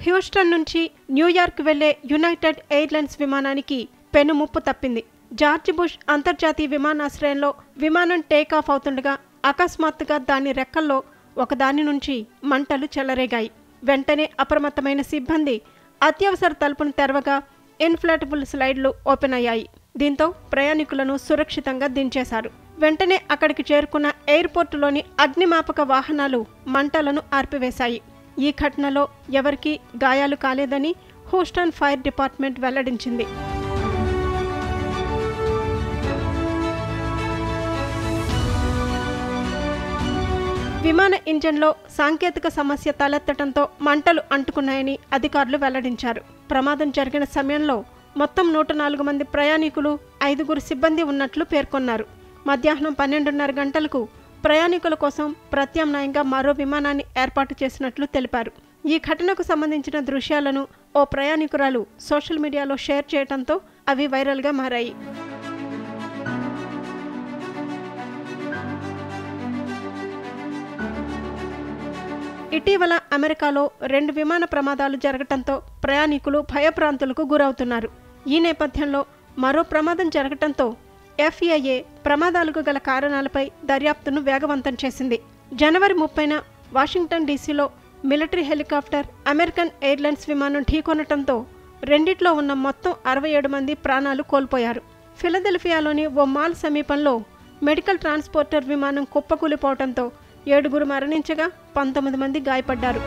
Houston నుంచి New York వెళ్లే United airlines విమానానికి పెనుముప్పు తప్పింది. జార్జ్ బుష్ అంతర్జాతీయ విమానాశ్రయంలో విమానం టేకాఫ్ అవుతుండగా అకస్మాత్తుగా దాని రెక్కల్లో ఒకదాని నుంచి మంటలు చెలరేగాయి. వెంటనే అప్రమత్తమైన సిబ్బంది అత్యవసర తలుపును తెరవగా ఇన్ఫ్లాటబుల్ స్లైడ్లు ఓపెన్ అయ్యాయి. దీంతో ప్రయాణికులను సురక్షితంగా దించేశారు. వెంటనే అక్కడికి చేరుకున్న ఎయిర్పోర్టులోని అగ్నిమాపక వాహనాలు మంటలను ఆర్పివేశాయి. ఈ ఘటనలో ఎవరికీ గాయాలు కాలేదని హ్యూస్టన్ ఫైర్ డిపార్ట్మెంట్ వెల్లడించింది. విమాన ఇంజన్లో సాంకేతిక సమస్య తలెత్తడంతో మంటలు అంటుకున్నాయని అధికారులు వెల్లడించారు. ప్రమాదం జరిగిన సమయంలో మొత్తం 104 మంది ప్రయాణికులు, 5 సిబ్బంది ఉన్నట్లు పేర్కొన్నారు. మధ్యాహ్నం 12:30 గంటలకు ప్రయాణికుల కోసం ప్రత్యామ్నాయంగా మరో విమానాన్ని ఏర్పాటు చేసినట్లు తెలిపారు. ఈ ఘటనకు సంబంధించిన దృశ్యాలను ఓ ప్రయాణికురాలు సోషల్ మీడియాలో షేర్ చేయడంతో అవి వైరల్గా మారాయి. ఇటీవల అమెరికాలో 2 విమాన ప్రమాదాలు జరగటంతో ప్రయాణికులు భయభ్రాంతులకు గురవుతున్నారు. ఈ నేపథ్యంలో మరో ప్రమాదం జరగటంతో FAA ప్రమాదాలకు గల కారణాలపై దర్యాప్తును వేగవంతం చేసింది. జనవరి 30న వాషింగ్టన్ డీసీలో మిలిటరీ హెలికాప్టర్ అమెరికన్ ఎయిర్లైన్స్ విమానం ఢీకొనటంతో రెండిట్లో ఉన్న మొత్తం 67 మంది ప్రాణాలు కోల్పోయారు. ఫిలదెల్ఫియాలోని ఓ మాల్ సమీపంలో మెడికల్ ట్రాన్స్పోర్టర్ విమానం కుప్పకూలిపోవడంతో 7 మరణించగా 19 మంది గాయపడ్డారు.